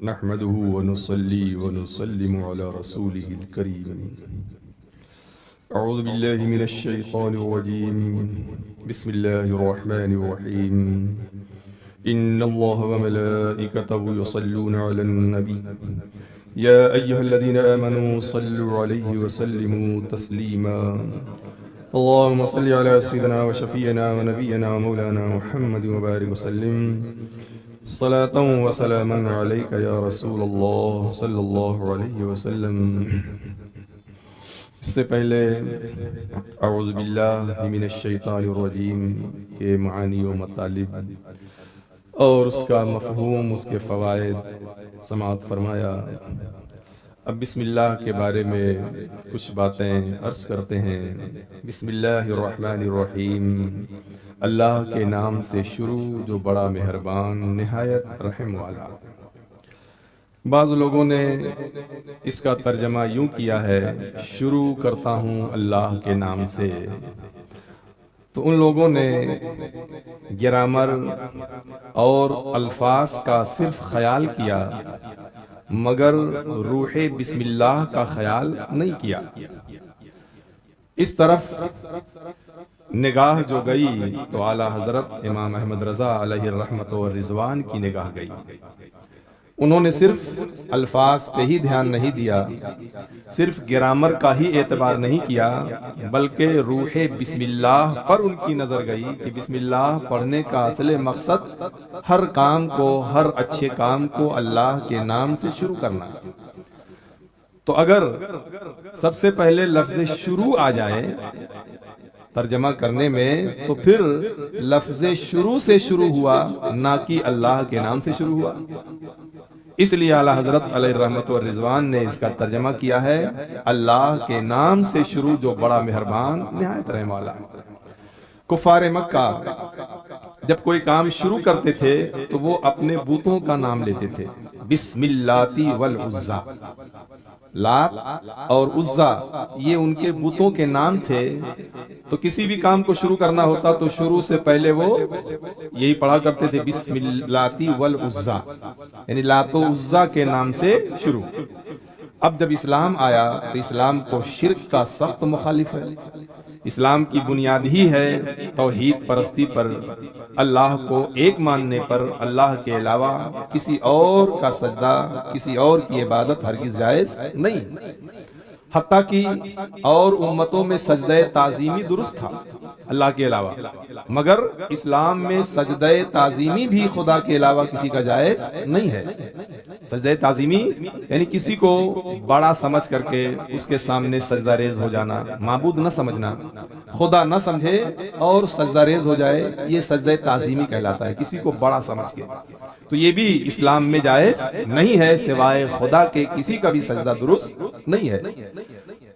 نحمده ونصلي ونسلم على رسوله الكريم. أعوذ بالله من الشيطان الرجيم. بسم الله الرحمن الرحيم. إن الله وملائكته يصلون على النبي يا أيها الذين آمنوا صلوا عليه وسلموا تسليما. اللهم صل على سيدنا وشفينا ونبينا ومولانا محمد وبارك وسلم صلاة وسلاما عليك يا رسول اللہ صلی اللہ علیہ وسلم. اس سے پہلے اعوذ باللہ من الشیطان الرجیم کے معانی و مطالب اور اس کا مفہوم، اس کے فوائد سماعت فرمایا. اب بسم اللہ کے بارے میں کچھ باتیں عرض کرتے ہیں. بسم اللہ الرحمن الرحیم، اللہ کے نام سے شروع جو بڑا مہربان نہایت رحم والا. بعض لوگوں نے اس کا ترجمہ یوں کیا ہے، شروع کرتا ہوں اللہ کے نام سے. تو ان لوگوں نے گرامر اور الفاظ کا صرف خیال کیا مگر روح بسم اللہ کا خیال نہیں کیا. اس طرف نگاہ جو گئی تو اعلیٰ حضرت امام احمد رضا علیہ الرحمت والرضوان کی نگاہ گئی. انہوں نے صرف الفاظ پہ ہی دھیان نہیں دیا، صرف گرامر کا ہی اعتبار نہیں کیا، بلکہ روح بسم اللہ پر ان کی نظر گئی کہ بسم اللہ پڑھنے کا اصل مقصد ہر کام کو، ہر اچھے کام کو اللہ کے نام سے شروع کرنا. تو اگر سب سے پہلے لفظ شروع آ جائے ترجمہ کرنے میں تو پھر لفظ شروع سے شروع ہوا، نہ کہ اللہ کے نام سے شروع ہوا. اس لیے اعلیٰ حضرت علیہ الرحمت والرضوان نے اس کا ترجمہ کیا ہے اللہ کے نام سے شروع جو بڑا مہربان نہایت رحم والا. کفار مکہ جب کوئی کام شروع کرتے تھے تو وہ اپنے بتوں کا نام لیتے تھے. بسم اللہ والعزا، لات اور عزا یہ ان کے بتوں کے نام تھے. تو کسی بھی کام کو شروع کرنا ہوتا تو شروع سے پہلے وہ یہی پڑھا کرتے تھے بسم اللہ والعزا، یعنی لات و عزا کے نام سے شروع. اب جب اسلام آیا تو اسلام تو شرک کا سخت مخالف ہے. اسلام کی بنیاد ہی ہے توحید پرستی پر، اللہ کو ایک ماننے پر. اللہ کے علاوہ کسی اور کا سجدہ، کسی اور کی عبادت ہرگز جائز نہیں. حتیٰ کہ اور امتوں میں سجدہ تعظیمی درست تھا اللہ کے علاوہ، مگر اسلام میں سجدہ تعظیمی بھی خدا کے علاوہ کسی کا جائز نہیں ہے. سجدہ تعظیمی یعنی کسی کو بڑا سمجھ کر کے اس کے سامنے سجدہ ریز ہو جانا، معبود نہ سمجھنا، خدا نہ سمجھے اور سجدہ ریز ہو جائے، یہ سجدہ تعظیمی کہلاتا ہے، کسی کو بڑا سمجھ کے. تو یہ بھی اسلام میں جائز نہیں ہے، سوائے خدا کے کسی کا بھی سجدہ درست نہیں ہے.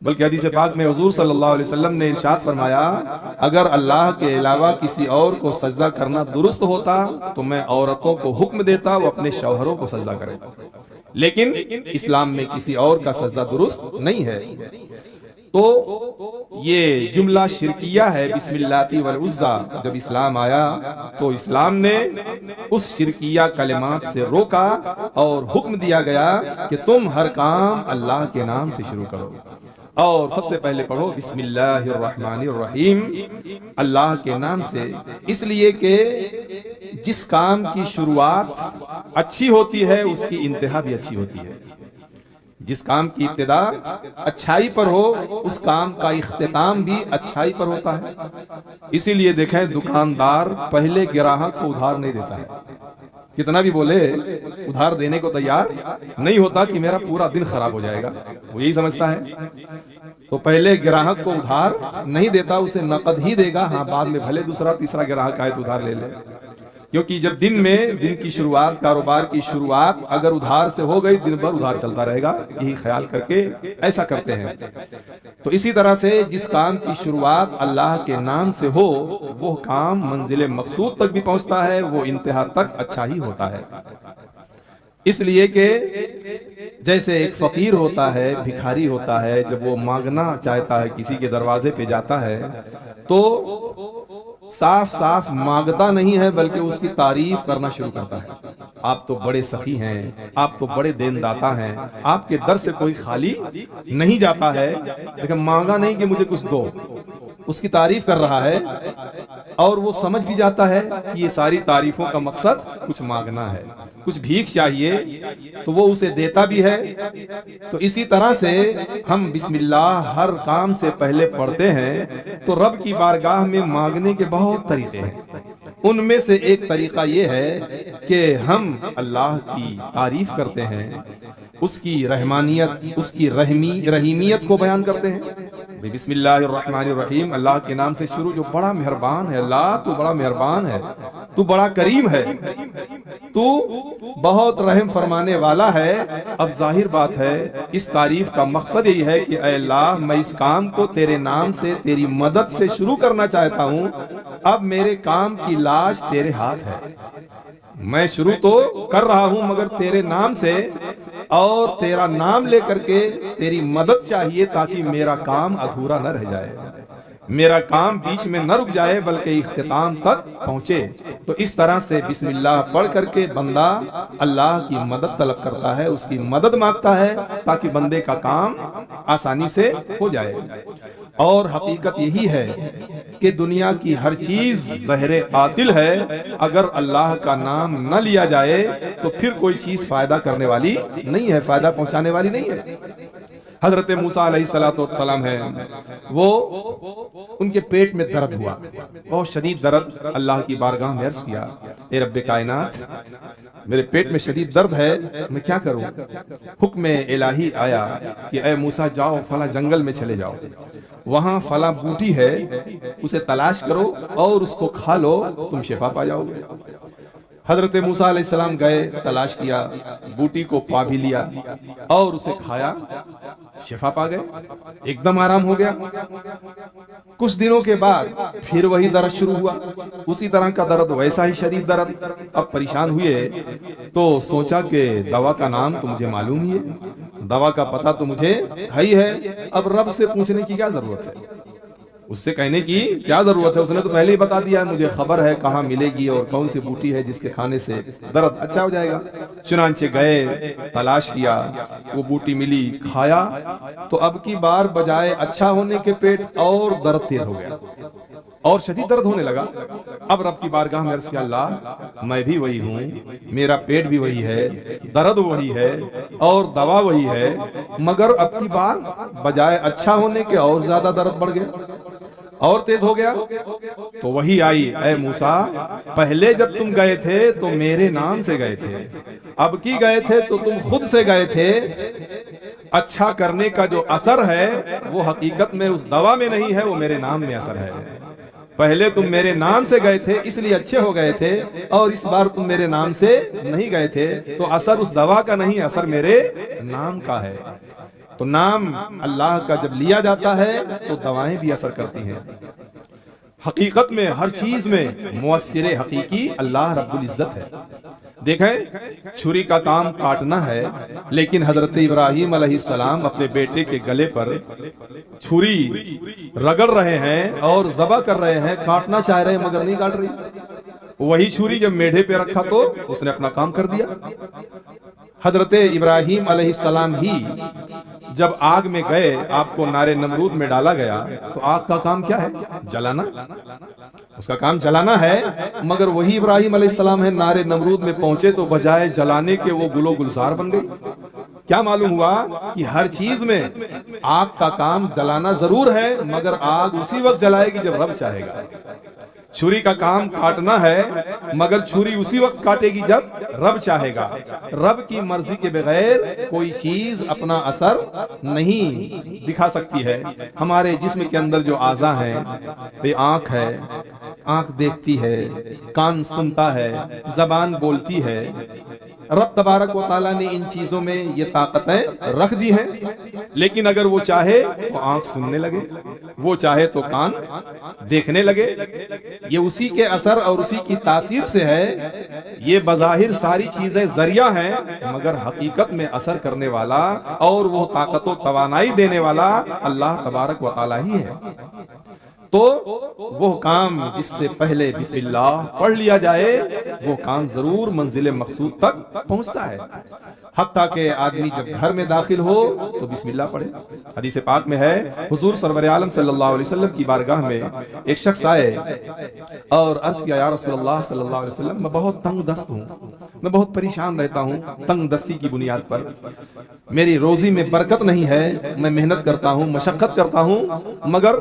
بلکہ حدیث پاک میں حضور صلی اللہ علیہ وسلم نے ارشاد فرمایا اگر اللہ کے علاوہ کسی اور کو سجدہ کرنا درست ہوتا تو میں عورتوں کو حکم دیتا وہ اپنے شوہروں کو سجدہ کریں. لیکن اسلام میں کسی اور کا سجدہ درست نہیں ہے. تو یہ جملہ شرکیہ ہے بسم اللہ والعزا. جب اسلام آیا تو اسلام نے اس شرکیہ کلمات سے روکا اور حکم دیا گیا کہ تم ہر کام اللہ کے نام سے شروع کرو اور سب سے پہلے پڑھو بسم اللہ الرحمن الرحیم، اللہ کے نام سے. اس لیے کہ جس کام کی شروعات اچھی ہوتی ہے اس کی انتہا بھی اچھی ہوتی ہے. جس کام کی ابتدا اچھائی پر ہو اس کام کا اختتام بھی اچھائی پر ہوتا ہے. اسی لیے دیکھیں دکاندار پہلے گراہک کو ادھار نہیں دیتا ہے، کتنا بھی بولے ادھار دینے کو تیار نہیں ہوتا کہ میرا پورا دن خراب ہو جائے گا، وہ یہی سمجھتا ہے. تو پہلے گراہک کو ادھار نہیں دیتا، اسے نقد ہی دے گا. ہاں بعد میں بھلے دوسرا تیسرا گراہک آئے تو ادھار لے لے، کیونکہ جب دن کی شروعات، کاروبار کی شروعات اگر ادھار سے ہو گئی دن بھر ادھار چلتا رہے گا، یہی خیال کر کے ایسا کرتے ہیں. تو اسی طرح سے جس کام کی شروعات اللہ کے نام سے ہو وہ کام منزل مقصود تک بھی پہنچتا ہے، وہ انتہا تک اچھا ہی ہوتا ہے. اس لیے کہ جیسے ایک فقیر ہوتا ہے، بھکاری ہوتا ہے، جب وہ مانگنا چاہتا ہے کسی کے دروازے پہ جاتا ہے تو صاف صاف مانگتا نہیں ہے بلکہ اس کی تعریف کرنا شروع کرتا ہے. آپ تو بڑے سخی ہیں، آپ تو بڑے دین داتا ہیں، آپ کے در سے کوئی خالی نہیں جاتا ہے۔ لیکن مانگا نہیں کہ مجھے کچھ دو، اس کی تعریف کر رہا ہے، اور وہ سمجھ بھی جاتا ہے کہ یہ ساری تعریفوں کا مقصد کچھ مانگنا ہے، کچھ بھیک چاہیے، تو وہ اسے دیتا بھی ہے۔ تو اسی طرح سے ہم بسم اللہ ہر کام سے پہلے پڑھتے ہیں تو رب کی بارگاہ میں مانگنے کے بہت طریقے ہیں۔ ان میں سے ایک طریقہ یہ ہے کہ ہم اللہ کی تعریف کرتے ہیں، اس کی رحمانیت، اس کی رحیمیت کو بیان کرتے ہیں۔ بسم اللہ الرحمن الرحیم، اللہ کے نام سے شروع، جو بڑا مہربان ہے۔ اللہ تو بڑا مہربان ہے، تو بڑا کریم ہے، تو بہت رحم فرمانے والا ہے۔ اب ظاہر بات ہے اس تعریف کا مقصد یہی ہے کہ اے اللہ، میں اس کام کو تیرے نام سے، تیری مدد سے شروع کرنا چاہتا ہوں۔ اب میرے کام کی لاش تیرے ہاتھ ہے، میں شروع تو کر رہا ہوں مگر تیرے نام سے، اور تیرا نام لے کر کے تیری مدد چاہیے تاکہ میرا کام ادھورا نہ رہ جائے، میرا کام بیچ میں نہ رک جائے بلکہ اختتام تک پہنچے۔ تو اس طرح سے بسم اللہ پڑھ کر کے بندہ اللہ کی مدد طلب کرتا ہے، اس کی مدد مانگتا ہے تاکہ بندے کا کام آسانی سے ہو جائے۔ اور حقیقت یہی ہے کہ دنیا کی ہر چیز زہر قاتل ہے، اگر اللہ کا نام نہ لیا جائے تو پھر کوئی چیز فائدہ کرنے والی نہیں ہے، فائدہ پہنچانے والی نہیں ہے۔ حضرت موسیٰ علیہ السلام ہے، وہ ان کے پیٹ میں درد ہوا، بہت شدید درد، اللہ کی بارگاہ میں عرض کیا، اے رب کائنات، میرے پیٹ میں شدید درد ہے، میں کیا کروں؟ حکم الہی آیا کہ اے موسیٰ جاؤ فلاں جنگل میں چلے جاؤ، وہاں فلاں بوٹی ہے، اسے تلاش کرو اور اس کو کھا لو، تم شفا پا جاؤ گے۔ حضرت موسیٰ علیہ السلام گئے، تلاش کیا، بوٹی کو پا بھی لیا اور اسے کھایا، شفا پا گئے، ایک دم آرام ہو گیا۔ کچھ دنوں کے بعد پھر وہی درد شروع ہوا، اسی طرح کا درد، ویسا ہی شدید درد۔ اب پریشان ہوئے تو سوچا کہ دوا کا نام تو مجھے معلوم ہی ہے، دوا کا پتہ تو مجھے ہے ہی ہے، اب رب سے پوچھنے کی کیا ضرورت ہے، اس سے کہنے کی کیا ضرورت ہے، اس نے تو پہلے ہی بتا دیا ہے، مجھے خبر ہے کہاں ملے گی اور کون سی بوٹی ہے جس کے کھانے سے درد اچھا ہو جائے گا۔ چنانچہ گئے، تلاش کیا، وہ بوٹی ملی، کھایا، تو اب کی بار بجائے اچھا ہونے کے پیٹ اور درد تیز ہو گیا اور شدید درد ہونے لگا۔ اب رب کی بارگاہ میں عرض کیا، اللہ میں بھی وہی ہوں، میرا پیٹ بھی وہی ہے، درد وہی ہے اور دوا وہی ہے، مگر اب کی بار بجائے اچھا ہونے کے اور زیادہ درد بڑھ گیا اور تیز ہو گیا۔ تو وہی آئی، اے موسیٰ پہلے جب تم گئے تھے تو میرے نام سے گئے تھے، اب کی گئے تھے تو تم خود سے گئے تھے، اچھا کرنے کا جو اثر ہے وہ حقیقت میں اس دوا میں نہیں ہے، وہ میرے نام میں اثر ہے۔ پہلے تم میرے نام سے گئے تھے اس لیے اچھے ہو گئے تھے، اور اس بار تم میرے نام سے نہیں گئے تھے تو اثر اس دوا کا نہیں، اثر میرے نام کا ہے۔ تو نام اللہ کا جب لیا جاتا ہے تو دوائیں بھی اثر کرتی ہیں۔ حقیقت میں ہر چیز میں مؤثر حقیقی اللہ رب العزت ہے۔ دیکھیں، چھری کا کام کاٹنا ہے، لیکن حضرت ابراہیم علیہ السلام اپنے بیٹے کے گلے پر چھری رگڑ رہے ہیں اور ذبح کر رہے ہیں، کاٹنا چاہ رہے ہیں مگر نہیں کاٹ رہی۔ وہی چھری جب میڈے پہ رکھا تو اس نے اپنا کام کر دیا۔ حضرت ابراہیم علیہ السلام ہی جب آگ میں گئے، آپ کو نار نمرود میں ڈالا گیا، تو آگ کا کام کیا ہے؟ جلانا، اس کا کام جلانا ہے، مگر وہی ابراہیم علیہ السلام ہے نار نمرود میں پہنچے تو بجائے جلانے کے وہ گل و گلزار بن گئی۔ کیا معلوم ہوا کہ ہر چیز میں آگ کا کام جلانا ضرور ہے، مگر آگ اسی وقت جلائے گی جب رب چاہے گا۔ چھری کا کام کاٹنا ہے، مگر چھری اسی وقت کاٹے گی جب رب چاہے گا۔ رب کی مرضی کے بغیر کوئی چیز اپنا اثر نہیں دکھا سکتی ہے۔ ہمارے جسم کے اندر جو اعضاء ہیں، بے آنکھ ہے، آنکھ دیکھتی ہے، کان سنتا ہے، زبان بولتی ہے، رب تبارک و تعالیٰ نے ان چیزوں میں یہ طاقتیں رکھ دی ہیں، لیکن اگر وہ چاہے تو آنکھ سننے لگے، وہ چاہے تو کان دیکھنے لگے، یہ اسی کے اثر اور اسی کی تاثیر سے ہے۔ یہ بظاہر ساری چیزیں ذریعہ ہیں، مگر حقیقت میں اثر کرنے والا اور وہ طاقت و توانائی دینے والا اللہ تبارک و تعالیٰ ہی ہے۔ تو وہ کام جس سے پہلے بسم اللہ پڑھ لیا جائے وہ کام ضرور منزل مقصود تک پہنچتا ہے، حتیٰ کہ آدمی جب گھر میں داخل ہو تو بسم اللہ پڑھے۔ حدیث پاک میں ہے حضور سرور عالم صلی اللہ علیہ وسلم کی بارگاہ میں ایک شخص آئے اور عرض کیا یا رسول اللہ صلی اللہ علیہ وسلم میں بہت تنگ دست ہوں، میں بہت پریشان رہتا ہوں، تنگ دستی کی بنیاد پر میری روزی میں برکت نہیں ہے، میں محنت کرتا ہوں، مشقت کرتا ہوں، مگر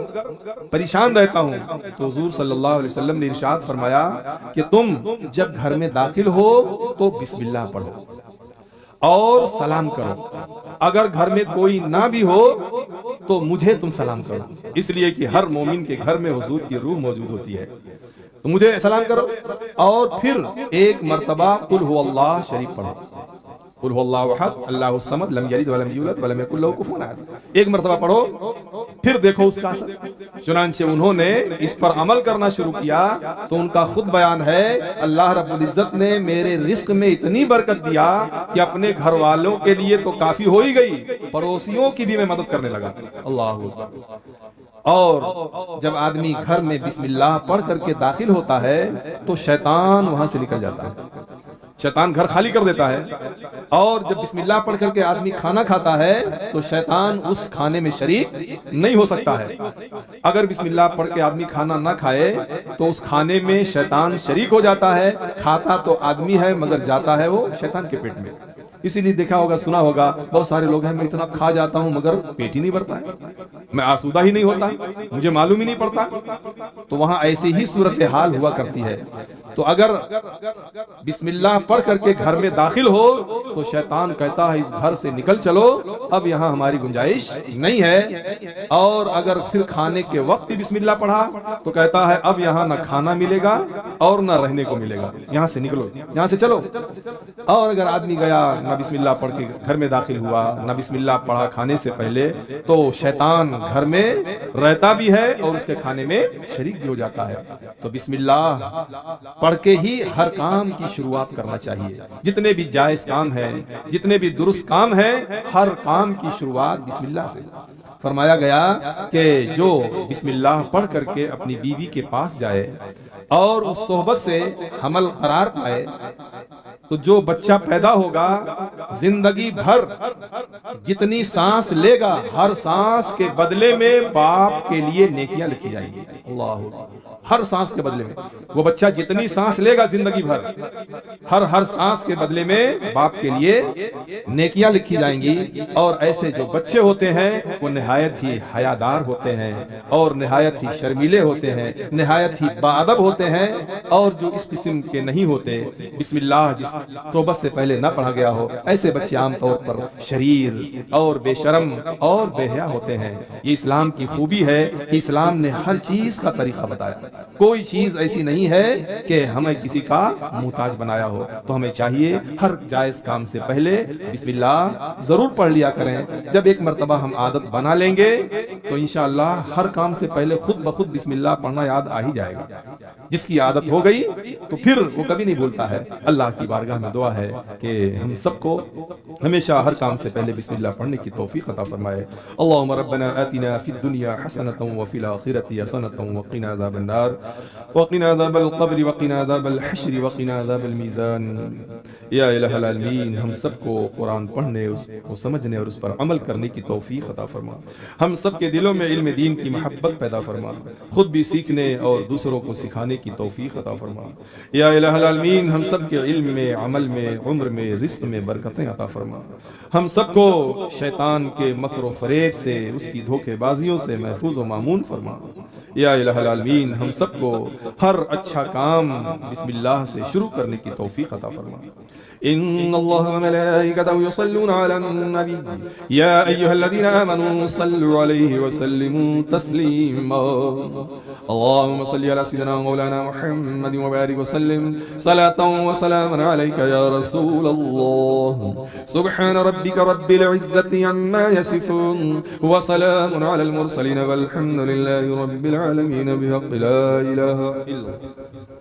پریشان رہتا ہوں۔ تو حضور صلی اللہ علیہ وسلم نے ارشاد فرمایا کہ تم جب گھر میں داخل ہو تو بسم اللہ پڑھو اور سلام کرو، اگر گھر میں کوئی نہ بھی ہو تو مجھے تم سلام کرو، اس لیے کہ ہر مومن کے گھر میں حضور کی روح موجود ہوتی ہے، تو مجھے سلام کرو اور پھر ایک مرتبہ قل هو اللہ شریف پڑھو، قل هو اللہ احد اللہ الصمد لم یلد ولم یولد ولم یکن له کفوا احد، ایک مرتبہ پڑھو پھر دیکھو اس کا اثر۔ چنانچہ انہوں نے اس پر عمل کرنا شروع کیا تو ان کا خود بیان ہے اللہ رب العزت نے میرے رزق میں اتنی برکت دیا کہ اپنے گھر والوں کے لیے تو کافی ہو ہی گئی، پڑوسیوں کی بھی میں مدد کرنے لگا۔ اللہ اکبر۔ اور جب آدمی گھر میں بسم اللہ پڑھ کر کے داخل ہوتا ہے تو شیطان وہاں سے نکل جاتا ہے، شیطان گھر خالی کر دیتا ہے، اور جب بسم اللہ پڑھ کر کے آدمی کھانا کھاتا ہے تو شیطان اس کھانے میں شریک نہیں ہو سکتا ہے۔ اگر بسم اللہ پڑھ کے آدمی کھانا نہ کھائے تو اس کھانے میں شیطان شریک ہو جاتا ہے، کھاتا تو آدمی ہے مگر جاتا ہے وہ شیطان کے پیٹ میں۔ اسی لیے دیکھا ہوگا سنا ہوگا بہت سارے لوگ ہیں میں اتنا کھا جاتا ہوں مگر پیٹ ہی نہیں بھرتا ہے، میں آسودہ ہی نہیں ہوتا، مجھے معلوم ہی نہیں پڑتا، تو وہاں ایسی ہی صورتحال ہوا کرتی ہے۔ تو اگر بسم اللہ پڑھ کر کے گھر میں داخل ہو تو شیطان کہتا ہے اس گھر سے نکل چلو، اب یہاں ہماری گنجائش نہیں ہے، اور اگر پھر کھانے کے وقت بھی بسم اللہ پڑھا تو کہتا ہے اب یہاں نہ کھانا ملے گا اور نہ رہنے کو ملے گا، یہاں سے نکلو، یہاں سے چلو۔ اور اگر آدمی گیا نہ بسم اللہ پڑھ کے گھر میں داخل ہوا نہ بسم اللہ پڑھا کھانے سے پہلے تو شیطان گھر میں رہتا بھی ہے اور اس کے کھانے میں شریک بھی ہو جاتا ہے۔ تو بسم اللہ پڑھ کے ہی ہر کام کی شروعات کرنا چاہیے، جتنے بھی جائز کام ہیں، جتنے بھی درست کام ہیں، ہر کام کی شروعات بسم اللہ سے۔ فرمایا گیا کہ جو بسم اللہ پڑھ کر کے اپنی بیوی کے پاس جائے اور اس صحبت سے حمل قرار پائے تو جو بچہ پیدا ہوگا زندگی بھر جتنی سانس لے گا ہر سانس کے بدلے میں باپ کے لیے نیکیاں لکھی جائیں گی۔ اللہ، ہر سانس کے بدلے میں وہ بچہ جتنی سانس لے گا زندگی بھر ہر سانس کے بدلے میں باپ کے لیے نیکیاں لکھی جائیں گی۔ اور ایسے جو بچے ہوتے ہیں وہ نہایت ہی حیادار ہوتے ہیں اور نہایت ہی شرمیلے ہوتے ہیں، نہایت ہی باادب ہوتے ہیں، اور جو اس قسم کے نہیں ہوتے بسم اللہ جس صحبت سے پہلے نہ پڑھا گیا ہو ایسے بچے عام طور پر شریر اور بے شرم اور بے حیا ہوتے ہیں۔ یہ اسلام کی خوبی ہے کہ اسلام نے ہر چیز کا طریقہ بتایا، کوئی چیز ایسی نہیں ہے کہ ہمیں کسی کا محتاج بنایا ہو۔ تو ہمیں چاہیے ہر جائز کام سے پہلے بسم اللہ ضرور پڑھ لیا کریں۔ جب ایک مرتبہ ہم عادت بنا لیں گے تو انشاءاللہ ہر کام سے پہلے خود بخود بسم اللہ پڑھنا یاد آ ہی جائے گا۔ جس کی عادت ہو گئی تو پھر وہ کبھی نہیں بھولتا ہے۔ اللہ کی بارگاہ میں دعا ہے کہ ہم سب کو ہمیشہ ہر کام سے پہلے بسم اللہ پڑھنے کی توفیق عطا فرمائے۔ اللہم ربنا آتنا فی الدنیا حسنۃ وفی الآخرۃ حسنۃ وقنا عذاب النار وقنا عذاب القبر وقنا عذاب الحشر وقنا عذاب المیزان۔ یا الہ العالمین ہم سب کو قرآن پڑھنے، اس کو سمجھنے اور اس پر عمل کرنے کی توفیق عطا فرما۔ ہم سب کے دلوں میں علم دین کی محبت پیدا فرما، خود بھی سیکھنے اور دوسروں کو سکھانے کی توفیق عطا فرما۔ یا الہ العالمین ہم سب کے علم میں، عمل میں، عمر میں، رزق میں برکتیں عطا فرما۔ ہم سب کو شیطان کے مکر و فریب سے، اس کی دھوکے بازیوں سے محفوظ و مامون فرما۔ یا الہ العالمین ہم سب کو ہر اچھا کام بسم اللہ سے شروع کرنے کی توفیق عطا فرما۔ ان اللہ وملائکتہ یصلون علی النبی یا ایہا الذین آمنوا صلوا علیہ وسلموا تسلیما۔ اللہم صلی علی سیدنا مولانا محمد وبارک وسلم صلاۃ وسلاما علیک یا رسول اللہ۔ سبحان ربک رب العزۃ عما یصفون وسلام علی المرسلین والحمد للہ رب العالمین بحق لا الہ الا اللہ۔